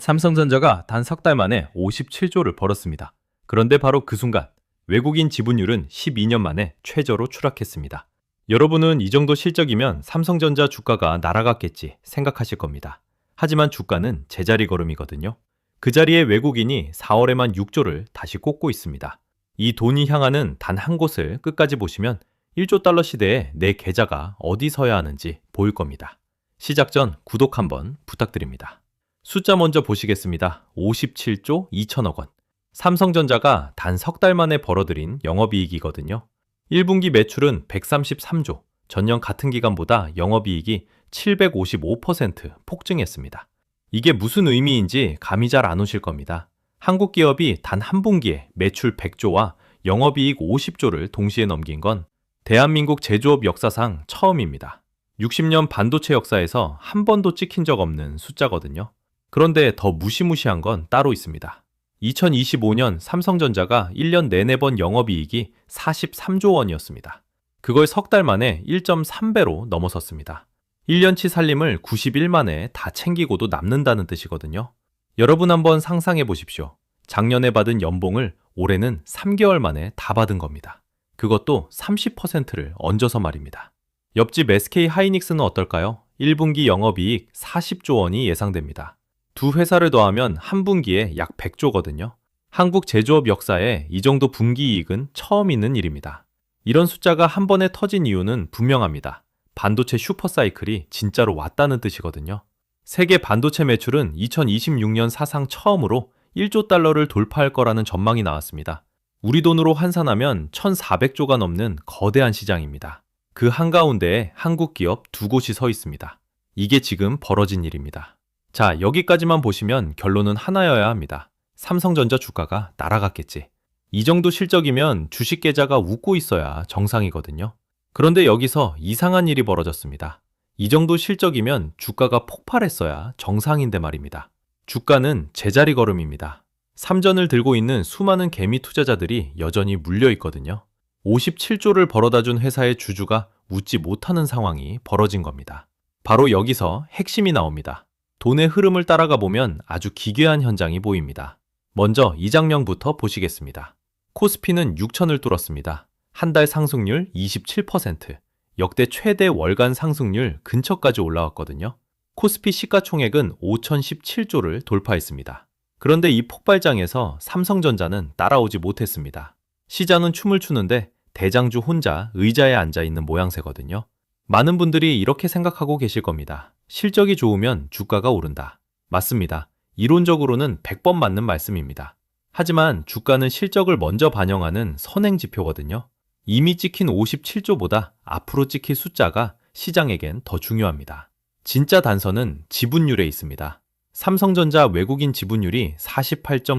삼성전자가 단 석 달 만에 57조를 벌었습니다. 그런데 바로 그 순간 외국인 지분율은 12년 만에 최저로 추락했습니다. 여러분은 이 정도 실적이면 삼성전자 주가가 날아갔겠지 생각하실 겁니다. 하지만 주가는 제자리 걸음이거든요. 그 자리에 외국인이 4월에만 6조를 다시 꽂고 있습니다. 이 돈이 향하는 단 한 곳을 끝까지 보시면 1조 달러 시대에 내 계좌가 어디 서야 하는지 보일 겁니다. 시작 전 구독 한번 부탁드립니다. 숫자 먼저 보시겠습니다. 57조 2천억 원. 삼성전자가 단 석 달 만에 벌어들인 영업이익이거든요. 1분기 매출은 133조, 전년 같은 기간보다 영업이익이 755% 폭증했습니다. 이게 무슨 의미인지 감이 잘 안 오실 겁니다. 한국 기업이 단 한 분기에 매출 100조와 영업이익 50조를 동시에 넘긴 건 대한민국 제조업 역사상 처음입니다. 60년 반도체 역사에서 한 번도 찍힌 적 없는 숫자거든요. 그런데 더 무시무시한 건 따로 있습니다. 2025년 삼성전자가 1년 내내 번 영업이익이 43조 원이었습니다. 그걸 석 달 만에 1.3배로 넘어섰습니다. 1년치 살림을 91만에 다 챙기고도 남는다는 뜻이거든요. 여러분 한번 상상해 보십시오. 작년에 받은 연봉을 올해는 3개월 만에 다 받은 겁니다. 그것도 30%를 얹어서 말입니다. 옆집 SK 하이닉스는 어떨까요? 1분기 영업이익 40조 원이 예상됩니다. 두 회사를 더하면 한 분기에 약 100조거든요. 한국 제조업 역사에 이 정도 분기 이익은 처음 있는 일입니다. 이런 숫자가 한 번에 터진 이유는 분명합니다. 반도체 슈퍼사이클이 진짜로 왔다는 뜻이거든요. 세계 반도체 매출은 2026년 사상 처음으로 1조 달러를 돌파할 거라는 전망이 나왔습니다. 우리 돈으로 환산하면 1,400조가 넘는 거대한 시장입니다. 그 한가운데에 한국 기업 두 곳이 서 있습니다. 이게 지금 벌어진 일입니다. 자, 여기까지만 보시면 결론은 하나여야 합니다. 삼성전자 주가가 날아갔겠지. 이 정도 실적이면 주식 계좌가 웃고 있어야 정상이거든요. 그런데 여기서 이상한 일이 벌어졌습니다. 이 정도 실적이면 주가가 폭발했어야 정상인데 말입니다. 주가는 제자리 걸음입니다. 삼전을 들고 있는 수많은 개미 투자자들이 여전히 물려 있거든요. 57조를 벌어다 준 회사의 주주가 웃지 못하는 상황이 벌어진 겁니다. 바로 여기서 핵심이 나옵니다. 돈의 흐름을 따라가 보면 아주 기괴한 현장이 보입니다. 먼저 이 장면부터 보시겠습니다. 코스피는 6천을 뚫었습니다. 한 달 상승률 27%, 역대 최대 월간 상승률 근처까지 올라왔거든요. 코스피 시가총액은 5,017조를 돌파했습니다. 그런데 이 폭발장에서 삼성전자는 따라오지 못했습니다. 시장은 춤을 추는데 대장주 혼자 의자에 앉아 있는 모양새거든요. 많은 분들이 이렇게 생각하고 계실 겁니다. 실적이 좋으면 주가가 오른다. 맞습니다. 이론적으로는 100번 맞는 말씀입니다. 하지만 주가는 실적을 먼저 반영하는 선행지표거든요. 이미 찍힌 57조보다 앞으로 찍힐 숫자가 시장에겐 더 중요합니다. 진짜 단서는 지분율에 있습니다. 삼성전자 외국인 지분율이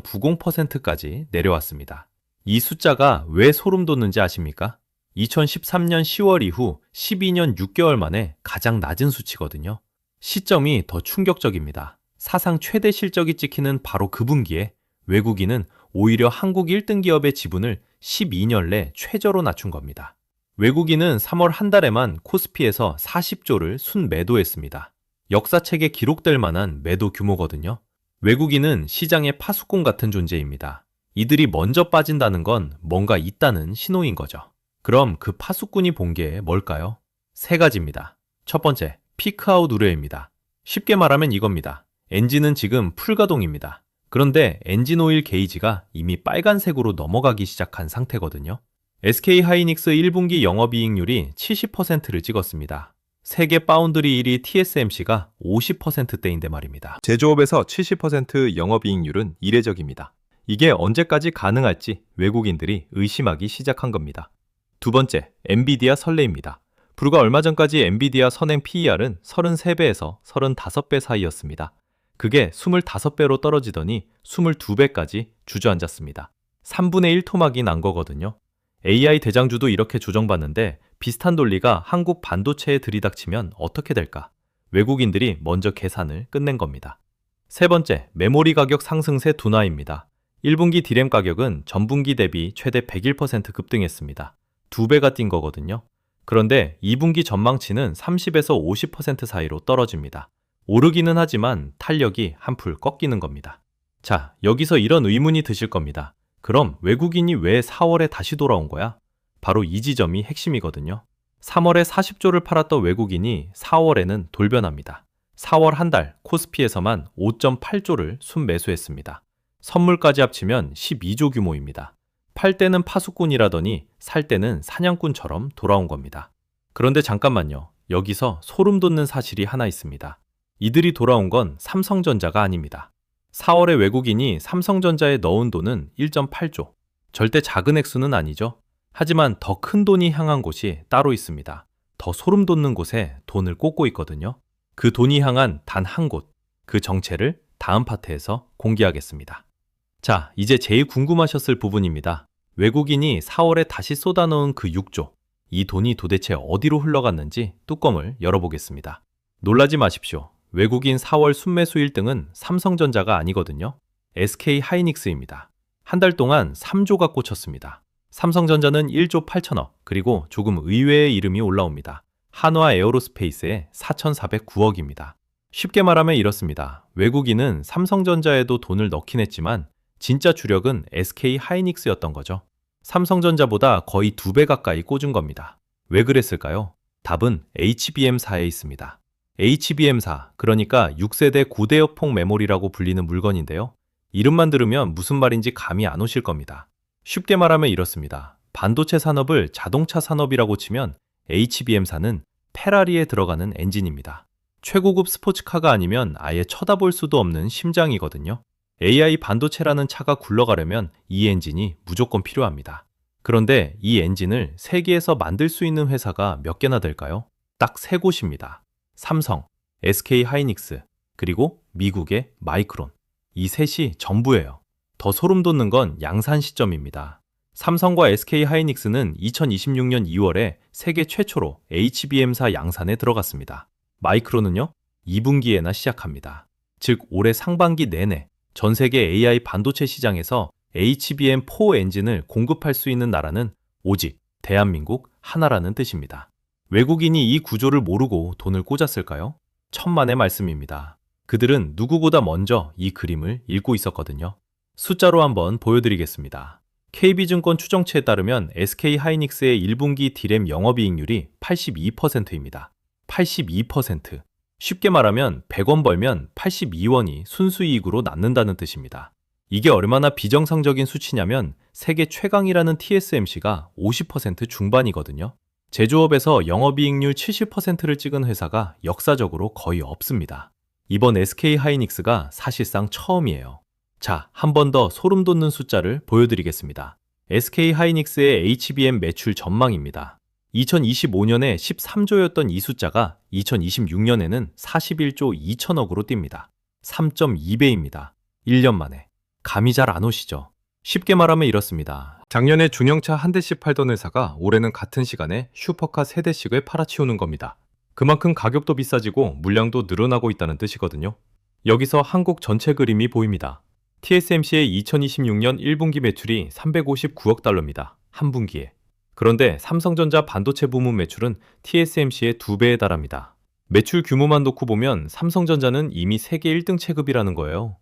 48.90%까지 내려왔습니다. 이 숫자가 왜 소름 돋는지 아십니까? 2013년 10월 이후 12년 6개월 만에 가장 낮은 수치거든요. 시점이 더 충격적입니다. 사상 최대 실적이 찍히는 바로 그 분기에 외국인은 오히려 한국 1등 기업의 지분을 12년 내 최저로 낮춘 겁니다. 외국인은 3월 한 달에만 코스피에서 40조를 순매도했습니다. 역사책에 기록될 만한 매도 규모거든요. 외국인은 시장의 파수꾼 같은 존재입니다. 이들이 먼저 빠진다는 건 뭔가 있다는 신호인 거죠. 그럼 그 파수꾼이 본 게 뭘까요? 세 가지입니다. 첫 번째, 피크아웃 우려입니다. 쉽게 말하면 이겁니다. 엔진은 지금 풀가동입니다. 그런데 엔진 오일 게이지가 이미 빨간색으로 넘어가기 시작한 상태거든요. SK 하이닉스 1분기 영업이익률이 70%를 찍었습니다. 세계 파운드리 1위 TSMC가 50%대인데 말입니다. 제조업에서 70% 영업이익률은 이례적입니다. 이게 언제까지 가능할지 외국인들이 의심하기 시작한 겁니다. 두 번째, 엔비디아 설레입니다. 불과 얼마 전까지 엔비디아 선행 PER은 33배에서 35배 사이였습니다. 그게 25배로 떨어지더니 22배까지 주저앉았습니다. 3분의 1 토막이 난 거거든요. AI 대장주도 이렇게 조정받는데 비슷한 논리가 한국 반도체에 들이닥치면 어떻게 될까? 외국인들이 먼저 계산을 끝낸 겁니다. 세 번째, 메모리 가격 상승세 둔화입니다. 1분기 디램 가격은 전분기 대비 최대 101% 급등했습니다. 2배가 뛴 거거든요. 그런데 2분기 전망치는 30에서 50% 사이로 떨어집니다. 오르기는 하지만 탄력이 한풀 꺾이는 겁니다. 자, 여기서 이런 의문이 드실 겁니다. 그럼 외국인이 왜 4월에 다시 돌아온 거야? 바로 이 지점이 핵심이거든요. 3월에 40조를 팔았던 외국인이 4월에는 돌변합니다. 4월 한 달 코스피에서만 5.8조를 순매수했습니다. 선물까지 합치면 12조 규모입니다. 팔 때는 파수꾼이라더니 살 때는 사냥꾼처럼 돌아온 겁니다. 그런데 잠깐만요. 여기서 소름 돋는 사실이 하나 있습니다. 이들이 돌아온 건 삼성전자가 아닙니다. 4월에 외국인이 삼성전자에 넣은 돈은 1.8조. 절대 작은 액수는 아니죠. 하지만 더 큰 돈이 향한 곳이 따로 있습니다. 더 소름 돋는 곳에 돈을 꽂고 있거든요. 그 돈이 향한 단 한 곳, 그 정체를 다음 파트에서 공개하겠습니다. 자, 이제 제일 궁금하셨을 부분입니다. 외국인이 4월에 다시 쏟아넣은 그 6조, 이 돈이 도대체 어디로 흘러갔는지 뚜껑을 열어보겠습니다. 놀라지 마십시오. 외국인 4월 순매수 1등은 삼성전자가 아니거든요. SK하이닉스입니다. 한 달 동안 3조가 꽂혔습니다. 삼성전자는 1조 8천억, 그리고 조금 의외의 이름이 올라옵니다. 한화 에어로스페이스의 4,409억입니다. 쉽게 말하면 이렇습니다. 외국인은 삼성전자에도 돈을 넣긴 했지만 진짜 주력은 SK하이닉스였던 거죠. 삼성전자보다 거의 2배 가까이 꽂은 겁니다. 왜 그랬을까요? 답은 HBM사에 있습니다. HBM사, 그러니까 6세대 고대역폭 메모리라고 불리는 물건인데요. 이름만 들으면 무슨 말인지 감이 안 오실 겁니다. 쉽게 말하면 이렇습니다. 반도체 산업을 자동차 산업이라고 치면 HBM사는 페라리에 들어가는 엔진입니다. 최고급 스포츠카가 아니면 아예 쳐다볼 수도 없는 심장이거든요. AI 반도체라는 차가 굴러가려면 이 엔진이 무조건 필요합니다. 그런데 이 엔진을 세계에서 만들 수 있는 회사가 몇 개나 될까요? 딱 3곳입니다. 삼성, SK하이닉스, 그리고 미국의 마이크론. 이 셋이 전부예요. 더 소름 돋는 건 양산 시점입니다. 삼성과 SK하이닉스는 2026년 2월에 세계 최초로 HBM사 양산에 들어갔습니다. 마이크론은요, 2분기에나 시작합니다. 즉 올해 상반기 내내 전 세계 AI 반도체 시장에서 HBM4 엔진을 공급할 수 있는 나라는 오직 대한민국 하나라는 뜻입니다. 외국인이 이 구조를 모르고 돈을 꽂았을까요? 천만의 말씀입니다. 그들은 누구보다 먼저 이 그림을 읽고 있었거든요. 숫자로 한번 보여드리겠습니다. KB증권 추정치에 따르면 SK하이닉스의 1분기 디램 영업이익률이 82%입니다. 82%. 쉽게 말하면 100원 벌면 82원이 순수이익으로 남는다는 뜻입니다. 이게 얼마나 비정상적인 수치냐면 세계 최강이라는 TSMC가 50% 중반이거든요. 제조업에서 영업이익률 70%를 찍은 회사가 역사적으로 거의 없습니다. 이번 SK하이닉스가 사실상 처음이에요. 자, 한 번 더 소름 돋는 숫자를 보여드리겠습니다. SK하이닉스의 HBM 매출 전망입니다. 2025년에 13조였던 이 숫자가 2026년에는 41조 2천억으로 뜁니다. 3.2배입니다. 1년 만에. 감이 잘 안 오시죠? 쉽게 말하면 이렇습니다. 작년에 중형차 한 대씩 팔던 회사가 올해는 같은 시간에 슈퍼카 3대씩을 팔아치우는 겁니다. 그만큼 가격도 비싸지고 물량도 늘어나고 있다는 뜻이거든요. 여기서 한국 전체 그림이 보입니다. TSMC의 2026년 1분기 매출이 359억 달러입니다. 한 분기에. 그런데 삼성전자 반도체 부문 매출은 TSMC의 2배에 달합니다. 매출 규모만 놓고 보면 삼성전자는 이미 세계 1등 체급이라는 거예요.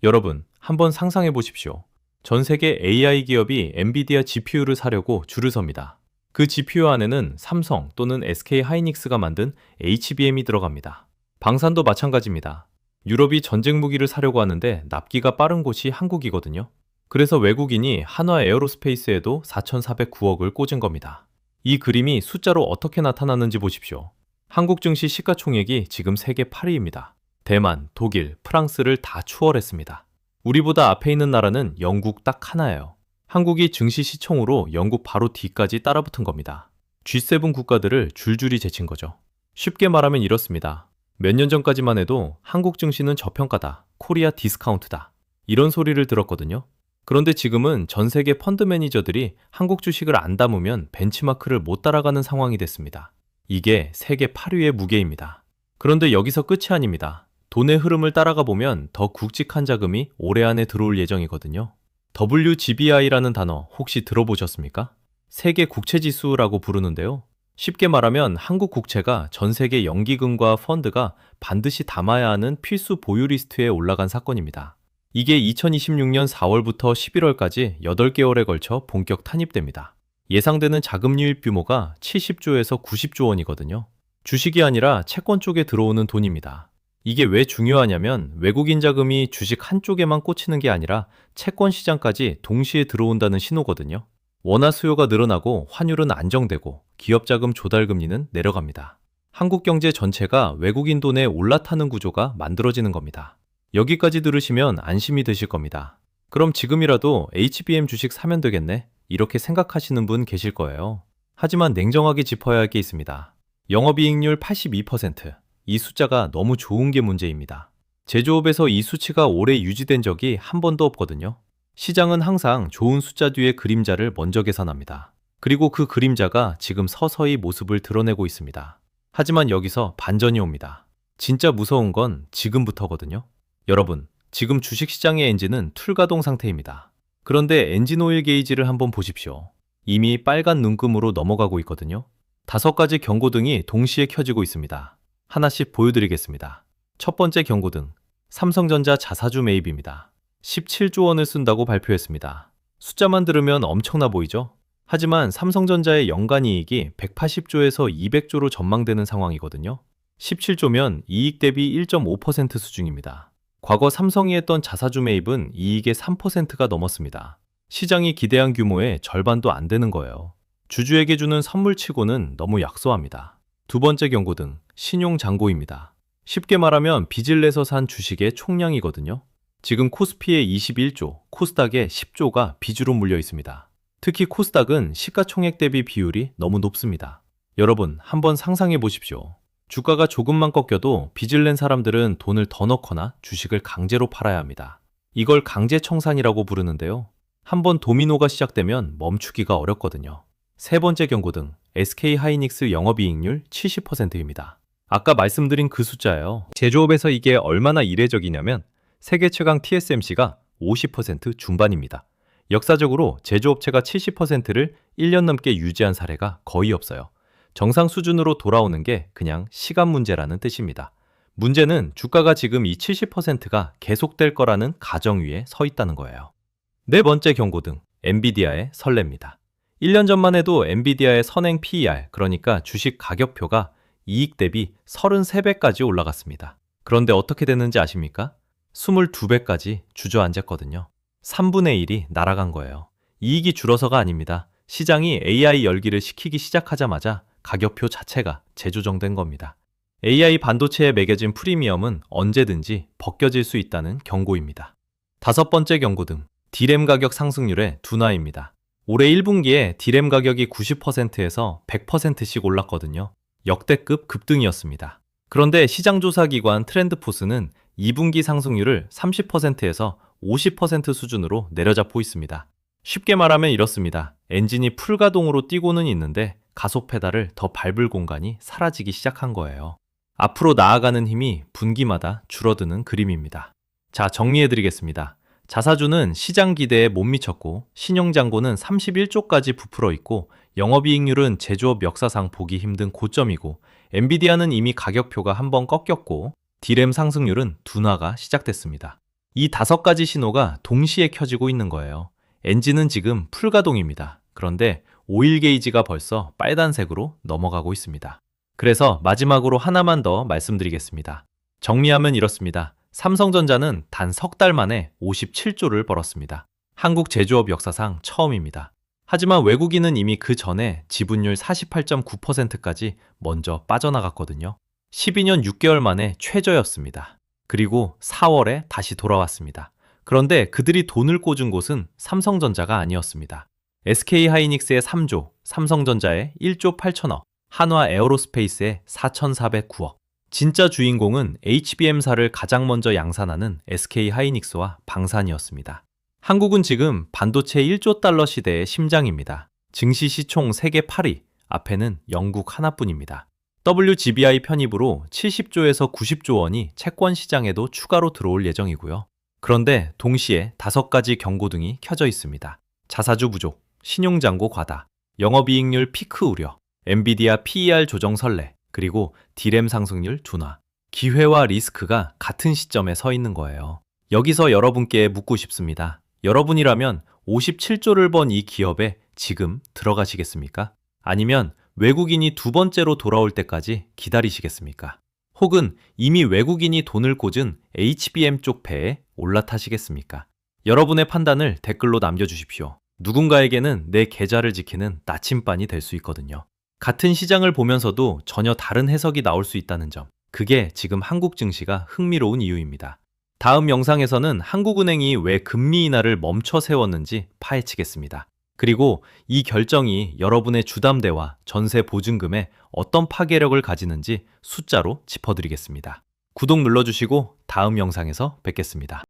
여러분, 한번 상상해 보십시오. 전 세계 AI 기업이 엔비디아 GPU를 사려고 줄을 섭니다. 그 GPU 안에는 삼성 또는 SK하이닉스가 만든 HBM이 들어갑니다. 방산도 마찬가지입니다. 유럽이 전쟁 무기를 사려고 하는데 납기가 빠른 곳이 한국이거든요. 그래서 외국인이 한화 에어로스페이스에도 4,409억을 꽂은 겁니다. 이 그림이 숫자로 어떻게 나타나는지 보십시오. 한국 증시 시가총액이 지금 세계 8위입니다. 대만, 독일, 프랑스를 다 추월했습니다. 우리보다 앞에 있는 나라는 영국 딱 하나예요. 한국이 증시 시총으로 영국 바로 뒤까지 따라붙은 겁니다. G7 국가들을 줄줄이 제친 거죠. 쉽게 말하면 이렇습니다. 몇 년 전까지만 해도 한국 증시는 저평가다, 코리아 디스카운트다, 이런 소리를 들었거든요. 그런데 지금은 전 세계 펀드 매니저들이 한국 주식을 안 담으면 벤치마크를 못 따라가는 상황이 됐습니다. 이게 세계 8위의 무게입니다. 그런데 여기서 끝이 아닙니다. 돈의 흐름을 따라가 보면 더 굵직한 자금이 올해 안에 들어올 예정이거든요. WGBI라는 단어 혹시 들어보셨습니까? 세계 국채지수라고 부르는데요. 쉽게 말하면 한국 국채가 전 세계 연기금과 펀드가 반드시 담아야 하는 필수 보유 리스트에 올라간 사건입니다. 이게 2026년 4월부터 11월까지 8개월에 걸쳐 본격 탄입됩니다. 예상되는 자금 유입 규모가 70조에서 90조 원이거든요. 주식이 아니라 채권 쪽에 들어오는 돈입니다. 이게 왜 중요하냐면 외국인 자금이 주식 한쪽에만 꽂히는 게 아니라 채권 시장까지 동시에 들어온다는 신호거든요. 원화 수요가 늘어나고 환율은 안정되고 기업 자금 조달 금리는 내려갑니다. 한국 경제 전체가 외국인 돈에 올라타는 구조가 만들어지는 겁니다. 여기까지 들으시면 안심이 드실 겁니다. 그럼 지금이라도 HBM 주식 사면 되겠네? 이렇게 생각하시는 분 계실 거예요. 하지만 냉정하게 짚어야 할 게 있습니다. 영업이익률 82%. 이 숫자가 너무 좋은 게 문제입니다. 제조업에서 이 수치가 오래 유지된 적이 한 번도 없거든요. 시장은 항상 좋은 숫자 뒤에 그림자를 먼저 계산합니다. 그리고 그 그림자가 지금 서서히 모습을 드러내고 있습니다. 하지만 여기서 반전이 옵니다. 진짜 무서운 건 지금부터거든요. 여러분, 지금 주식시장의 엔진은 툴가동 상태입니다. 그런데 엔진 오일 게이지를 한번 보십시오. 이미 빨간 눈금으로 넘어가고 있거든요. 5가지 경고등이 동시에 켜지고 있습니다. 하나씩 보여드리겠습니다. 첫 번째 경고등, 삼성전자 자사주 매입입니다. 17조 원을 쓴다고 발표했습니다. 숫자만 들으면 엄청나 보이죠? 하지만 삼성전자의 연간 이익이 180조에서 200조로 전망되는 상황이거든요. 17조면 이익 대비 1.5% 수준입니다. 과거 삼성이 했던 자사주 매입은 이익의 3%가 넘었습니다. 시장이 기대한 규모의 절반도 안 되는 거예요. 주주에게 주는 선물치고는 너무 약소합니다. 두 번째 경고등, 신용잔고입니다. 쉽게 말하면 빚을 내서 산 주식의 총량이거든요. 지금 코스피의 21조, 코스닥의 10조가 빚으로 물려 있습니다. 특히 코스닥은 시가총액 대비 비율이 너무 높습니다. 여러분, 한번 상상해 보십시오. 주가가 조금만 꺾여도 빚을 낸 사람들은 돈을 더 넣거나 주식을 강제로 팔아야 합니다. 이걸 강제청산이라고 부르는데요. 한번 도미노가 시작되면 멈추기가 어렵거든요. 세 번째 경고등, SK하이닉스 영업이익률 70%입니다. 아까 말씀드린 그 숫자예요. 제조업에서 이게 얼마나 이례적이냐면 세계 최강 TSMC가 50% 중반입니다. 역사적으로 제조업체가 70%를 1년 넘게 유지한 사례가 거의 없어요. 정상 수준으로 돌아오는 게 그냥 시간 문제라는 뜻입니다. 문제는 주가가 지금 이 70%가 계속될 거라는 가정 위에 서 있다는 거예요. 네 번째 경고등, 엔비디아의 설레입니다. 1년 전만 해도 엔비디아의 선행 PER, 그러니까 주식 가격표가 이익 대비 33배까지 올라갔습니다. 그런데 어떻게 됐는지 아십니까? 22배까지 주저앉았거든요. 3분의 1이 날아간 거예요. 이익이 줄어서가 아닙니다. 시장이 AI 열기를 식히기 시작하자마자 가격표 자체가 재조정된 겁니다. AI 반도체에 매겨진 프리미엄은 언제든지 벗겨질 수 있다는 경고입니다. 다섯 번째 경고등, D램 가격 상승률의 둔화입니다. 올해 1분기에 D램 가격이 90%에서 100%씩 올랐거든요. 역대급 급등이었습니다. 그런데 시장조사기관 트렌드포스는 2분기 상승률을 30%에서 50% 수준으로 내려잡고 있습니다. 쉽게 말하면 이렇습니다. 엔진이 풀가동으로 뛰고는 있는데 가속 페달을 더 밟을 공간이 사라지기 시작한 거예요. 앞으로 나아가는 힘이 분기마다 줄어드는 그림입니다. 자, 정리해드리겠습니다. 자사주는 시장 기대에 못 미쳤고 신용잔고는 31조까지 부풀어 있고 영업이익률은 제조업 역사상 보기 힘든 고점이고 엔비디아는 이미 가격표가 한번 꺾였고 D램 상승률은 둔화가 시작됐습니다. 이 5가지 신호가 동시에 켜지고 있는 거예요. 엔진은 지금 풀가동입니다. 그런데 오일 게이지가 벌써 빨간색으로 넘어가고 있습니다. 그래서 마지막으로 하나만 더 말씀드리겠습니다. 정리하면 이렇습니다. 삼성전자는 단 석 달 만에 57조를 벌었습니다. 한국 제조업 역사상 처음입니다. 하지만 외국인은 이미 그 전에 지분율 48.9%까지 먼저 빠져나갔거든요. 12년 6개월 만에 최저였습니다. 그리고 4월에 다시 돌아왔습니다. 그런데 그들이 돈을 꽂은 곳은 삼성전자가 아니었습니다. SK하이닉스의 3조, 삼성전자의 1조 8천억, 한화 에어로스페이스의 4,409억. 진짜 주인공은 HBM사를 가장 먼저 양산하는 SK하이닉스와 방산이었습니다. 한국은 지금 반도체 1조 달러 시대의 심장입니다. 증시 시총 세계 8위, 앞에는 영국 하나뿐입니다. WGBI 편입으로 70조에서 90조 원이 채권 시장에도 추가로 들어올 예정이고요. 그런데 동시에 5가지 경고등이 켜져 있습니다. 자사주 부족, 신용잔고 과다, 영업이익률 피크 우려, 엔비디아 PER 조정 선례, 그리고 D램 상승률 둔화, 기회와 리스크가 같은 시점에 서 있는 거예요. 여기서 여러분께 묻고 싶습니다. 여러분이라면 57조를 번 이 기업에 지금 들어가시겠습니까? 아니면 외국인이 두 번째로 돌아올 때까지 기다리시겠습니까? 혹은 이미 외국인이 돈을 꽂은 HBM 쪽 배에 올라타시겠습니까? 여러분의 판단을 댓글로 남겨주십시오. 누군가에게는 내 계좌를 지키는 나침반이 될 수 있거든요. 같은 시장을 보면서도 전혀 다른 해석이 나올 수 있다는 점, 그게 지금 한국 증시가 흥미로운 이유입니다. 다음 영상에서는 한국은행이 왜 금리 인하를 멈춰 세웠는지 파헤치겠습니다. 그리고 이 결정이 여러분의 주담대와 전세 보증금에 어떤 파괴력을 가지는지 숫자로 짚어드리겠습니다. 구독 눌러주시고 다음 영상에서 뵙겠습니다.